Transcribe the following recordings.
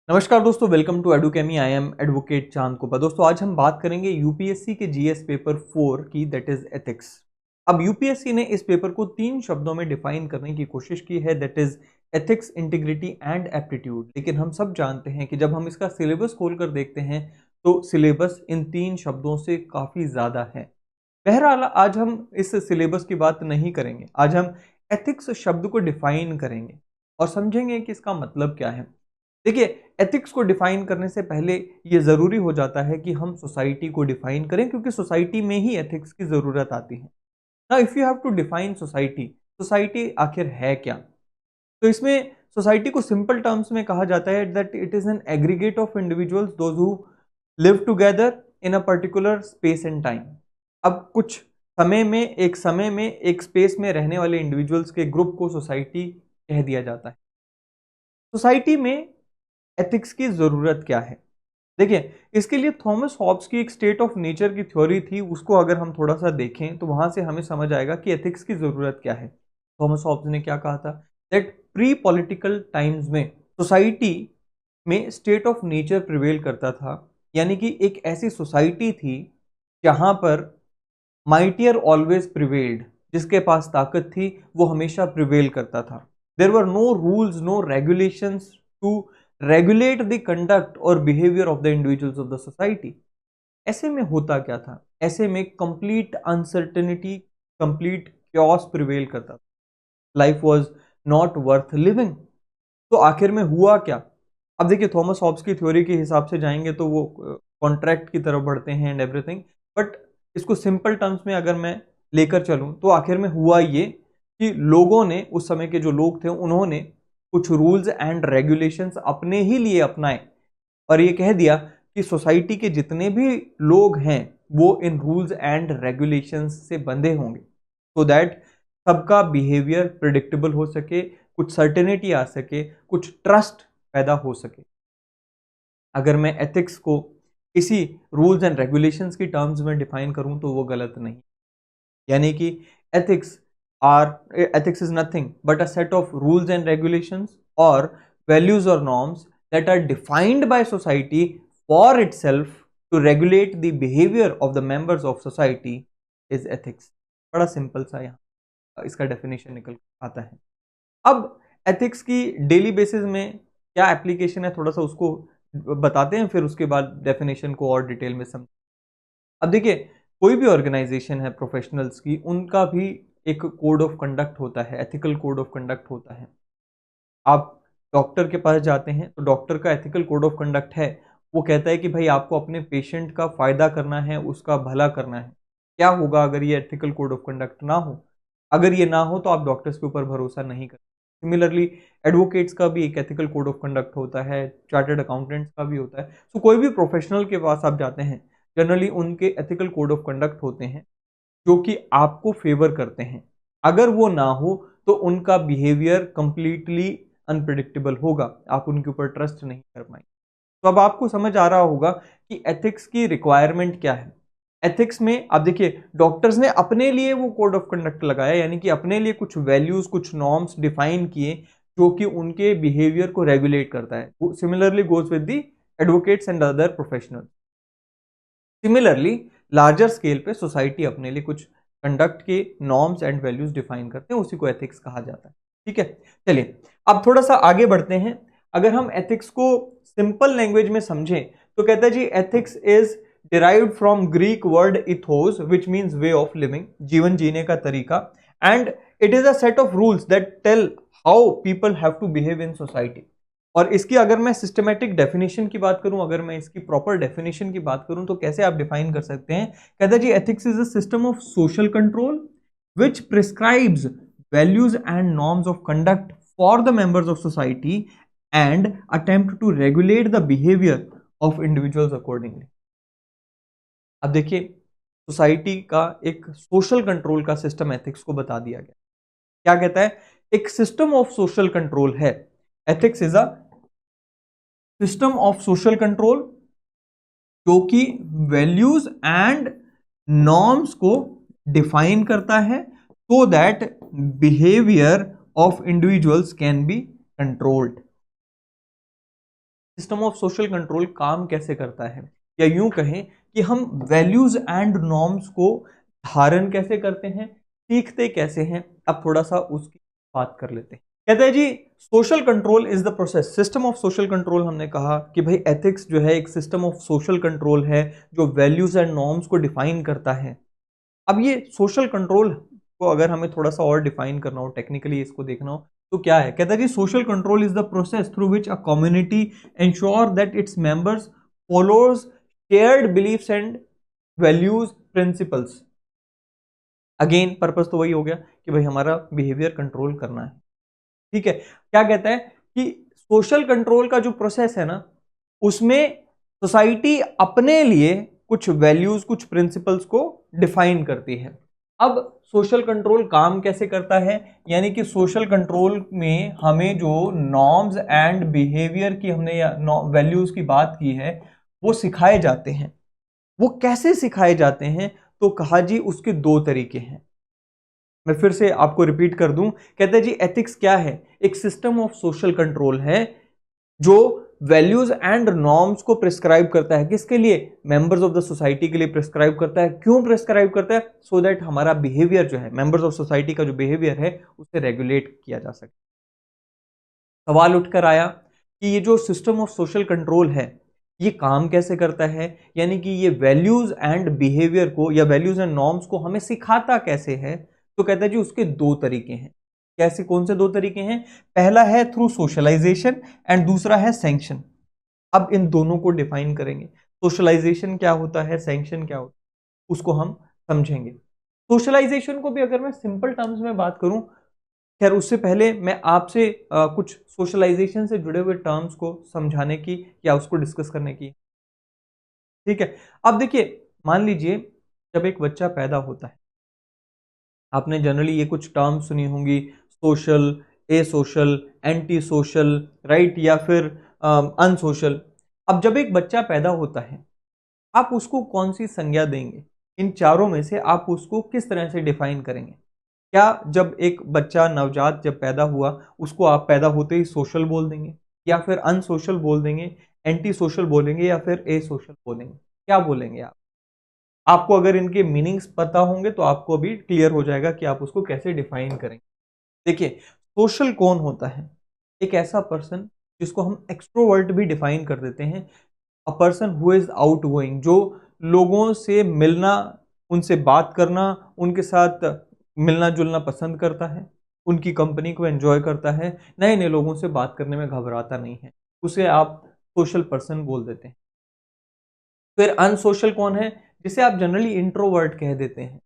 नमस्कार दोस्तों, welcome to Educamy. I am advocate Chand Kopa. दोस्तों आज हम बात करेंगे यूपीएससी के जीएस पेपर 4 की, दैट इज एथिक्स। अब यूपीएससी ने इस पेपर को 3 शब्दों में डिफाइन करने की कोशिश की है, that is ethics, integrity and aptitude. लेकिन हम सब जानते हैं कि जब हम इसका सिलेबस खोलकर देखते हैं तो सिलेबस इन 3 शब्दों से काफी ज्यादा है। बहरहाल आज हम इस सिलेबस की बात नहीं करेंगे। आज हम एथिक्स शब्द को डिफाइन करेंगे और समझेंगे कि इसका मतलब क्या है। देखिए, एथिक्स को डिफाइन करने से पहले ये जरूरी हो जाता है कि हम सोसाइटी को डिफाइन करें, क्योंकि सोसाइटी में ही एथिक्स की जरूरत आती है ना। If you have to define society, society आखिर है क्या? तो इसमें सोसाइटी को सिंपल टर्म्स में कहा जाता है that it is an aggregate of individuals those who live together in a particular space and time. अब कुछ समय में एक स्पेस में रहने वाले इंडिविजुअल्स के ग्रुप को सोसाइटी कह दिया जाता है। सोसाइटी में एथिक्स की जरूरत क्या है? देखिए, इसके लिए थॉमस हॉब्स की एक स्टेट ऑफ नेचर की थ्योरी थी, उसको अगर हम थोड़ा सा देखें तो वहां से हमें समझ आएगा कि एथिक्स की जरूरत क्या है। थॉमस हॉब्स ने क्या कहा था? दैट प्री पॉलिटिकल टाइम्स में सोसाइटी में स्टेट ऑफ नेचर प्रिवेल करता था, यानी कि एक ऐसी सोसाइटी थी जहां पर माइटियर ऑलवेज प्रिवेल्ड, जिसके पास ताकत थी वो हमेशा प्रिवेल करता था। There were no rules, no regulations to regulate the conduct और behaviour of the individuals of the society. ऐसे में होता क्या था? ऐसे में complete uncertainty, complete chaos prevail करता था। Life was not worth living. तो आखिर में हुआ क्या? अब देखिए, थॉमस हॉब्स की थ्योरी के हिसाब से जाएंगे तो वो कॉन्ट्रैक्ट की तरफ बढ़ते हैं एंड एवरीथिंग, बट इसको सिंपल टर्म्स में अगर मैं लेकर चलूं तो आखिर में हुआ ये कि लोगों ने, उस समय के जो लोग थे, उन्होंने कुछ रूल्स एंड रेगुलेशंस अपने ही लिए अपनाए और ये कह दिया कि सोसाइटी के जितने भी लोग हैं वो इन रूल्स एंड रेगुलेशंस से बंधे होंगे, सो दैट सबका बिहेवियर प्रिडिक्टेबल हो सके, कुछ सर्टेनिटी आ सके, कुछ ट्रस्ट पैदा हो सके। अगर मैं एथिक्स को इसी रूल्स एंड रेगुलेशंस की टर्म्स में डिफाइन करूं तो वो गलत नहीं। यानी कि ethics ethics is nothing but a set of rules and regulations or values or norms that are defined by society for itself to regulate the behavior of the members of society is ethics। बड़ा simple सा यहाँ इसका definition निकल आता है। अब ethics की daily basis में क्या एप्लीकेशन है, थोड़ा सा उसको बताते हैं, फिर उसके बाद डेफिनेशन को और डिटेल में समझ। अब देखिए, कोई भी ऑर्गेनाइजेशन है प्रोफेशनल्स की, उनका भी एक कोड ऑफ कंडक्ट होता है, एथिकल कोड ऑफ कंडक्ट होता है। आप डॉक्टर के पास जाते हैं तो डॉक्टर का एथिकल कोड ऑफ कंडक्ट है, वो कहता है कि भाई आपको अपने पेशेंट का फायदा करना है, उसका भला करना है। क्या होगा अगर ये एथिकल कोड ऑफ कंडक्ट ना हो? अगर ये ना हो तो आप डॉक्टर्स के ऊपर भरोसा नहीं करते। सिमिलरली एडवोकेट्स का भी एक एथिकल कोड ऑफ कंडक्ट होता है, चार्टर्ड अकाउंटेंट्स का भी होता है। सो कोई भी प्रोफेशनल के पास आप जाते हैं, जनरली उनके एथिकल कोड ऑफ कंडक्ट होते हैं जो कि आपको फेवर करते हैं। अगर वो ना हो तो उनका बिहेवियर कंप्लीटली अनप्रिडिक्टेबल होगा, आप उनके ऊपर ट्रस्ट नहीं कर पाएंगे। तो अब आपको समझ आ रहा होगा कि एथिक्स की रिक्वायरमेंट क्या है। एथिक्स में आप देखिए, डॉक्टर्स ने अपने लिए वो कोड ऑफ कंडक्ट लगाया, यानी कि अपने लिए कुछ वैल्यूज, कुछ नॉर्म्स डिफाइन किए जो कि उनके बिहेवियर को रेगुलेट करता है। Similarly goes with the advocates and other professionals. Similarly larger scale पे सोसाइटी अपने लिए कुछ कंडक्ट के नॉर्म्स एंड वैल्यूज डिफाइन करते हैं, उसी को एथिक्स कहा जाता है। ठीक है, चलिए अब थोड़ा सा आगे बढ़ते हैं। अगर हम एथिक्स को सिंपल लैंग्वेज में समझें तो कहता है जी, ethics is derived from Greek word ethos which means way of living, जीवन जीने का तरीका, and it is a set of rules that tell how people have to behave in society. और इसकी अगर मैं सिस्टमैटिक डेफिनेशन की बात करूं, अगर मैं इसकी प्रॉपर डेफिनेशन की बात करूं तो कैसे आप डिफाइन कर सकते हैं? कहता है जी, ethics is a system of social control which prescribes values and norms of conduct for the members of society and attempt to regulate the behavior of individuals accordingly। अब देखिए, सोसाइटी का एक सोशल कंट्रोल का system ethics को बता दिया गया। क्या कहता है? एक सिस्टम ऑफ सोशल कंट्रोल है। Ethics is a system of social control जो कि वैल्यूज एंड नॉर्म्स को डिफाइन करता है so that behavior of individuals can be controlled। System of social control काम कैसे करता है, या यूं कहें कि हम वैल्यूज एंड नॉर्म्स को धारण कैसे करते हैं, सीखते कैसे हैं। अब थोड़ा सा उसकी बात कर लेते हैं। कहते हैं जी social control is the process, system of social control. हमने कहा कि भाई एथिक्स जो है एक सिस्टम ऑफ सोशल कंट्रोल है जो वैल्यूज एंड नॉर्म्स को डिफाइन करता है। अब ये सोशल कंट्रोल को अगर हमें थोड़ा सा और डिफाइन करना हो, टेक्निकली इसको देखना हो, तो क्या है? कहता है जी social control is the process through which a community ensure that its members follows shared beliefs and values principles. Again purpose तो वही हो गया कि भाई हमारा बिहेवियर कंट्रोल करना है। ठीक है, क्या कहता है कि सोशल कंट्रोल का जो प्रोसेस है ना, उसमें सोसाइटी अपने लिए कुछ वैल्यूज, कुछ प्रिंसिपल्स को डिफाइन करती है। अब सोशल कंट्रोल काम कैसे करता है, यानी कि सोशल कंट्रोल में हमें जो नॉर्म्स एंड बिहेवियर की हमने वैल्यूज की बात की है वो सिखाए जाते हैं। वो कैसे सिखाए जाते हैं? तो कहा जी उसके दो तरीके हैं। मैं फिर से आपको रिपीट कर दूं, कहते हैं जी एथिक्स क्या है? एक सिस्टम ऑफ सोशल कंट्रोल है जो वैल्यूज एंड नॉर्म्स को प्रिस्क्राइब करता है। किसके लिए? मेंबर्स ऑफ द सोसाइटी के लिए प्रिस्क्राइब करता है। क्यों प्रिस्क्राइब करता है? सो दैट हमारा बिहेवियर जो है, मेंबर्स ऑफ सोसाइटी का जो बिहेवियर है उसे रेगुलेट किया जा सके। सवाल उठकर आया कि ये जो सिस्टम ऑफ सोशल कंट्रोल है ये काम कैसे करता है, यानी कि ये वैल्यूज एंड बिहेवियर को या वैल्यूज एंड नॉर्म्स को हमें सिखाता कैसे है? तो कहता है जी उसके दो तरीके हैं। कैसे, कौन से दो तरीके हैं? पहला है थ्रू सोशलाइजेशन एंड दूसरा है सैंक्शन। अब इन दोनों को डिफाइन करेंगे। सोशलाइजेशन क्या होता है, सैंक्शन क्या होता है, उसको हम समझेंगे। सोशलाइजेशन को भी अगर मैं सिंपल टर्म्स में बात करूं, खैर उससे पहले मैं आपसे कुछ सोशलाइजेशन से जुड़े हुए टर्म्स को समझाने की या उसको डिस्कस करने की, ठीक है। अब देखिए, मान लीजिए जब एक बच्चा पैदा होता है, आपने जनरली ये कुछ टर्म्स सुनी होंगी, सोशल, ए सोशल, एंटी सोशल, राइट, या फिर अनसोशल। अब जब एक बच्चा पैदा होता है, आप उसको कौन सी संज्ञा देंगे? इन चारों में से आप उसको किस तरह से डिफाइन करेंगे? क्या जब एक बच्चा नवजात जब पैदा हुआ उसको आप पैदा होते ही सोशल बोल देंगे, या फिर अनसोशल बोल देंगे, एंटी सोशल बोलेंगे, या फिर ए सोशल बोलेंगे? क्या बोलेंगे आप? आपको अगर इनके मीनिंग्स पता होंगे तो आपको अभी क्लियर हो जाएगा कि आप उसको कैसे डिफाइन करेंगे। देखिए, सोशल कौन होता है? एक ऐसा पर्सन जिसको हम एक्सट्रोवर्ट भी डिफाइन कर देते हैं। A person who is out going, जो लोगों से मिलना, उनसे बात करना, उनके साथ मिलना जुलना पसंद करता है, उनकी कंपनी को एंजॉय करता है, नए नए लोगों से बात करने में घबराता नहीं है, उसे आप सोशल पर्सन बोल देते हैं। फिर अनसोशल कौन है? जिसे आप जनरली इंट्रोवर्ट कह देते हैं,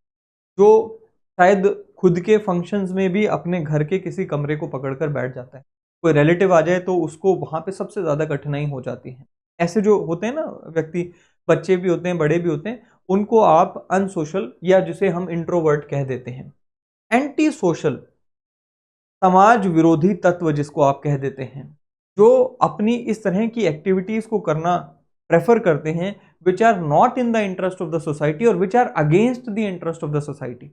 जो शायद खुद के फंक्शंस में भी अपने घर के किसी कमरे को पकड़कर बैठ जाता है। कोई रिलेटिव आ जाए तो उसको वहां पे सबसे ज्यादा कठिनाई हो जाती है। ऐसे जो होते हैं ना व्यक्ति, बच्चे भी होते हैं, बड़े भी होते हैं, उनको आप अनसोशल या जिसे हम इंट्रोवर्ट कह देते हैं। एंटी सोशल, समाज विरोधी तत्व जिसको आप कह देते हैं, जो अपनी इस तरह की एक्टिविटीज को करना प्रेफर करते हैं which are not in the interest of the society और which are against the interest of the society,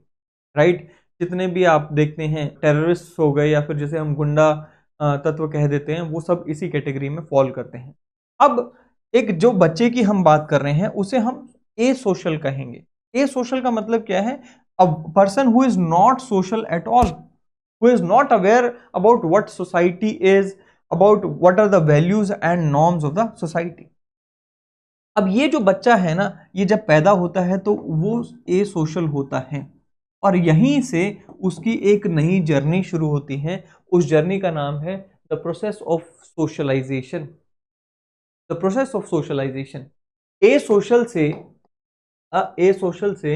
right. जितने भी आप देखते हैं टेररिस्ट हो गए या फिर जिसे हम गुंडा तत्व कह देते हैं, वो सब इसी कैटेगरी में फॉल करते हैं। अब एक जो बच्चे की हम बात कर रहे हैं उसे हम ए सोशल कहेंगे। ए सोशल का मतलब क्या है? A person who is not social at all, who is not aware about what society is, about what are the values and norms of the society। अब ये जो बच्चा है ना, ये जब पैदा होता है तो वो ए सोशल होता है, और यहीं से उसकी एक नई जर्नी शुरू होती है। उस जर्नी का नाम है the process of socialization. The process of socialization, a social से ए सोशल से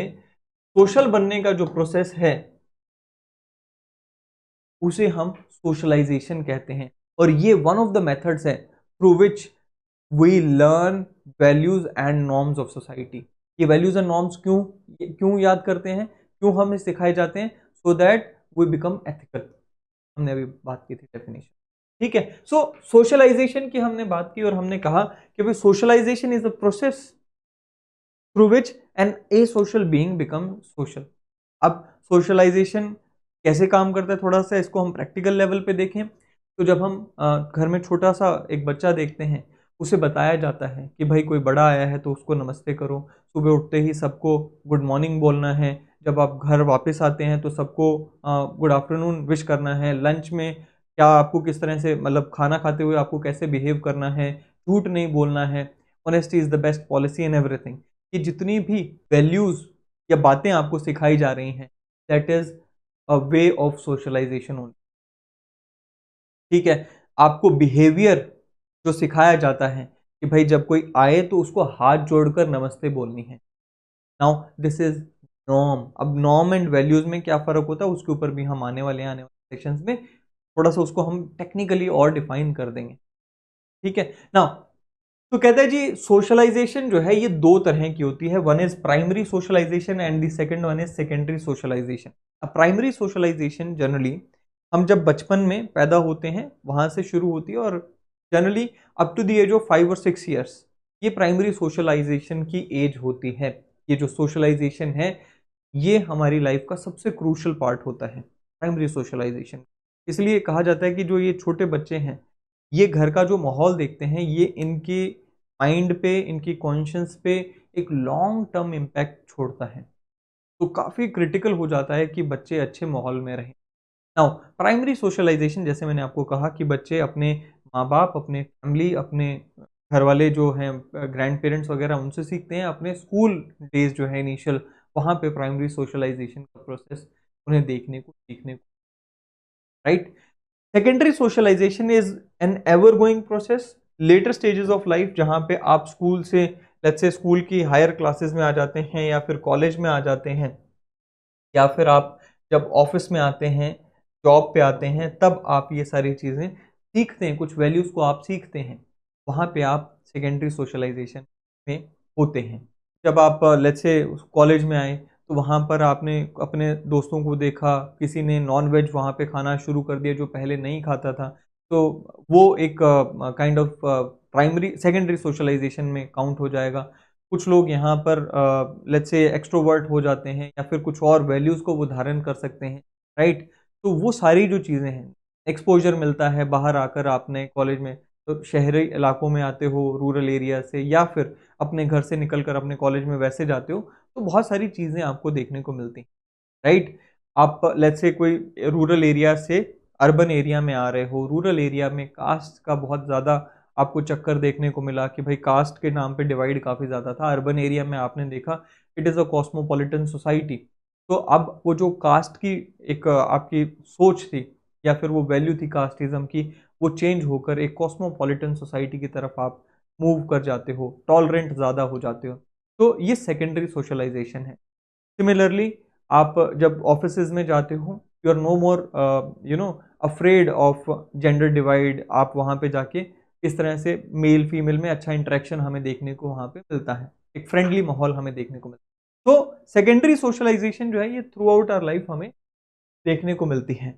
सोशल बनने का जो प्रोसेस है उसे हम सोशलाइजेशन कहते हैं। और ये वन ऑफ द मेथड्स है through which we learn values and norms of society. ये वैल्यूज एंड नॉर्म्स क्यों क्यों याद करते हैं, क्यों हमें सिखाए जाते हैं? So that we become ethical. हमने अभी बात की थी डेफिनेशन, ठीक है। सो सोशलाइजेशन की हमने बात की और हमने कहा कि भाई socialization is the process through which an a social being become social. अब सोशलाइजेशन कैसे काम करता है, थोड़ा सा इसको हम प्रैक्टिकल लेवल पे देखें। तो जब हम घर में छोटा सा एक बच्चा देखते हैं, उसे बताया जाता है कि भाई कोई बड़ा आया है तो उसको नमस्ते करो, सुबह उठते ही सबको गुड मॉर्निंग बोलना है, जब आप घर वापस आते हैं तो सबको गुड आफ्टरनून विश करना है, लंच में क्या आपको किस तरह से मतलब खाना खाते हुए आपको कैसे बिहेव करना है, झूठ नहीं बोलना है, honesty is the best policy in everything. ये जितनी भी वैल्यूज़ या बातें आपको सिखाई जा रही हैं, that is a way of socialization only. ठीक है, आपको बिहेवियर जो सिखाया जाता है कि भाई जब कोई आए तो उसको हाथ जोड़कर नमस्ते बोलनी है। Now this is norm. अब नॉर्म एंड वैल्यूज में क्या फर्क होता है उसके ऊपर भी हम आने वाले सेक्शंस में थोड़ा सा उसको हम टेक्निकली और डिफाइन कर देंगे। ठीक है, नाउ तो कहता है जी सोशलाइजेशन जो है ये दो तरह की होती है, one is primary socialization and the second one is secondary socialization. अब प्राइमरी सोशलाइजेशन जनरली हम जब बचपन में पैदा होते हैं वहां से शुरू होती है और generally up to the age of 5 और 6 ईयर्स ये प्राइमरी सोशलाइजेशन की एज होती है। ये जो सोशलाइजेशन है ये हमारी लाइफ का सबसे क्रूशल पार्ट होता है, प्राइमरी सोशलाइजेशन। इसलिए कहा जाता है कि जो ये छोटे बच्चे हैं ये घर का जो माहौल देखते हैं ये इनके माइंड पे, इनकी कॉन्शियस पे एक लॉन्ग टर्म इम्पैक्ट छोड़ता है। तो काफ़ी क्रिटिकल हो जाता है कि बच्चे अच्छे माहौल में रहें। नाउ प्राइमरी सोशलाइजेशन जैसे मैंने आपको कहा कि बच्चे अपने माँ बाप, अपने फैमिली, अपने घर वाले जो हैं ग्रैंड पेरेंट्स वगैरह उनसे सीखते हैं, अपने स्कूल डेज जो है इनिशियल वहाँ पे प्राइमरी सोशलाइजेशन का प्रोसेस उन्हें देखने को सीखने को, right. Secondary socialization is an ever going process, later stages of life जहाँ पे आप स्कूल से लेट्स से स्कूल की हायर क्लासेस में आ जाते हैं या फिर कॉलेज में आ जाते हैं या फिर आप जब ऑफिस में आते हैं, जॉब पे आते हैं, तब आप ये सारी चीज़ें सीखते हैं, कुछ वैल्यूज़ को आप सीखते हैं, वहाँ पे आप सेकेंडरी सोशलाइजेशन में होते हैं। जब आप लेट्स से कॉलेज में आए तो वहाँ पर आपने अपने दोस्तों को देखा, किसी ने नॉन वेज वहाँ पे खाना शुरू कर दिया जो पहले नहीं खाता था, तो वो एक kind of primary secondary socialization में काउंट हो जाएगा। कुछ लोग यहाँ पर लेट्स से एक्सट्रोवर्ट हो जाते हैं या फिर कुछ और वैल्यूज़ को वो धारण कर सकते हैं, राइट। तो वो सारी जो चीज़ें हैं, एक्सपोज़र मिलता है बाहर आकर आपने कॉलेज में, तो शहरी इलाकों में आते हो रूरल एरिया से या फिर अपने घर से निकलकर अपने कॉलेज में वैसे जाते हो, तो बहुत सारी चीज़ें आपको देखने को मिलती हैं, राइट। आप लेट्स से कोई रूरल एरिया से अर्बन एरिया में आ रहे हो, रूरल एरिया में कास्ट का बहुत ज़्यादा आपको चक्कर देखने को मिला कि भाई कास्ट के नाम पे डिवाइड काफ़ी ज़्यादा था। अर्बन एरिया में आपने देखा it is a cosmopolitan society. तो अब वो जो कास्ट की एक आपकी सोच थी या फिर वो वैल्यू थी कास्टिज़्म की, वो चेंज होकर एक कॉस्मोपॉलिटन सोसाइटी की तरफ आप मूव कर जाते हो, टॉलरेंट ज़्यादा हो जाते हो। तो ये सेकेंडरी सोशलाइजेशन है। सिमिलरली आप जब ऑफिसेज में जाते हो you are no more you know afraid of gender divide. आप वहाँ पे जाके इस तरह से मेल फीमेल में अच्छा इंटरेक्शन हमें देखने को वहाँ पे मिलता है, एक फ्रेंडली माहौल हमें देखने को मिलता है। तो सेकेंडरी सोशलाइजेशन जो है ये थ्रू आउट आवर लाइफ हमें देखने को मिलती है,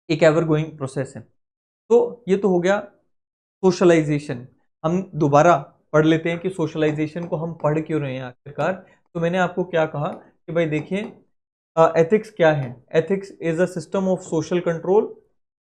एक एवर गोइंग प्रोसेस है। तो ये तो हो गया सोशलाइजेशन। हम दोबारा पढ़ लेते हैं कि सोशलाइजेशन को हम पढ़ क्यों रहे हैं आखिरकार। तो मैंने आपको क्या कहा कि भाई देखिए एथिक्स क्या है। Ethics is a system of social control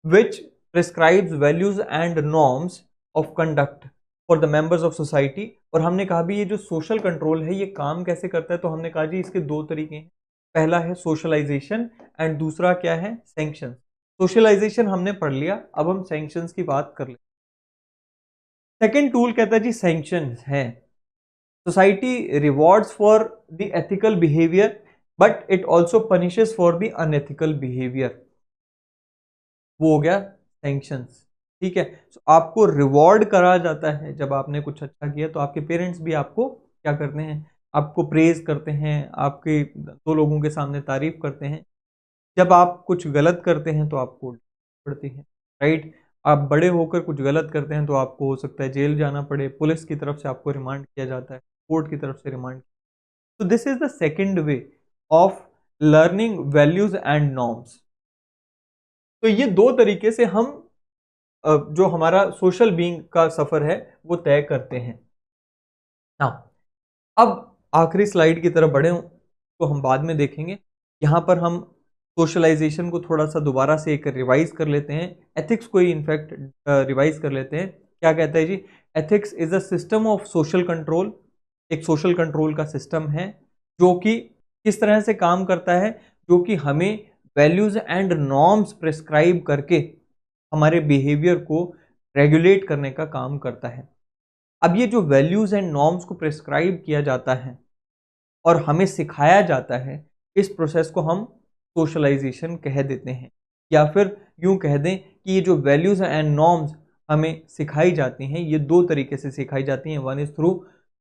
which prescribes values and norms of conduct for the members of society. और हमने कहा भी ये जो सोशल कंट्रोल है ये काम कैसे करता है, तो हमने कहा जी इसके दो तरीके हैं। पहला है सोशलाइजेशन एंड दूसरा क्या है, सैंक्शन। सोशलाइजेशन हमने पढ़ लिया, अब हम सैंक्शंस की बात कर लेते हैं। सेकेंड टूल कहता है जी सैंक्शन है। Society rewards for the ethical behaviour but it also punishes for the unethical behaviour. वो हो गया सैंक्शंस। ठीक है, तो आपको रिवॉर्ड करा जाता है जब आपने कुछ अच्छा किया, तो आपके पेरेंट्स भी आपको क्या करते हैं, आपको प्रेज करते हैं, आपके दो लोगों के सामने तारीफ करते हैं। जब आप कुछ गलत करते हैं तो आपको पड़ती है, राइट। आप बड़े होकर कुछ गलत करते हैं तो आपको हो सकता है जेल जाना पड़े, पुलिस की तरफ से आपको रिमांड किया जाता है, कोर्ट की तरफ से रिमांड। तो this is the second way of learning values and norms. तो ये दो तरीके से हम जो हमारा सोशल बीइंग का सफर है वो तय करते हैं। हाँ, अब आखिरी स्लाइड की तरफ बढ़े तो हम बाद में देखेंगे। यहाँ पर हम सोशलाइजेशन को थोड़ा सा दोबारा से एक रिवाइज कर लेते हैं, एथिक्स को ही इनफैक्ट रिवाइज कर लेते हैं। क्या कहता है जी, ethics is a system of social control, एक सोशल कंट्रोल का सिस्टम है जो कि किस तरह से काम करता है, जो कि हमें वैल्यूज एंड नॉर्म्स प्रिस्क्राइब करके हमारे बिहेवियर को रेगुलेट करने का काम करता है। अब ये जो वैल्यूज एंड नॉर्म्स को प्रिस्क्राइब किया जाता है और हमें सिखाया जाता है, इस प्रोसेस को हम सोशलाइजेशन कह देते हैं, या फिर यूं कह दें कि ये जो वैल्यूज एंड नॉर्म्स हमें सिखाई जाती हैं, ये दो तरीके से सिखाई जाती हैं। One is through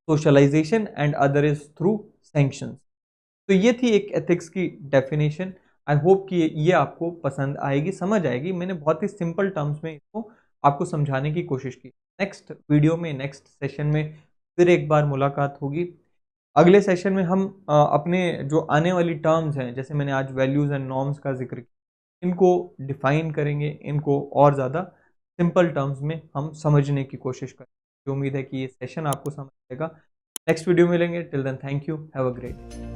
socialization and other is through sanctions. तो ये थी एक एथिक्स की डेफिनेशन। आई होप कि ये आपको पसंद आएगी, समझ आएगी। मैंने बहुत ही सिंपल टर्म्स में इसको आपको समझाने की कोशिश की। नेक्स्ट वीडियो में, नेक्स्ट सेशन में फिर एक बार मुलाकात होगी। अगले सेशन में हम अपने जो आने वाली टर्म्स हैं, जैसे मैंने आज वैल्यूज़ एंड नॉर्म्स का जिक्र किया, इनको डिफाइन करेंगे, इनको और ज़्यादा सिंपल टर्म्स में हम समझने की कोशिश करेंगे। उम्मीद है कि ये सेशन आपको समझ आएगा। नेक्स्ट वीडियो मिलेंगे। Till then thank you, have a great.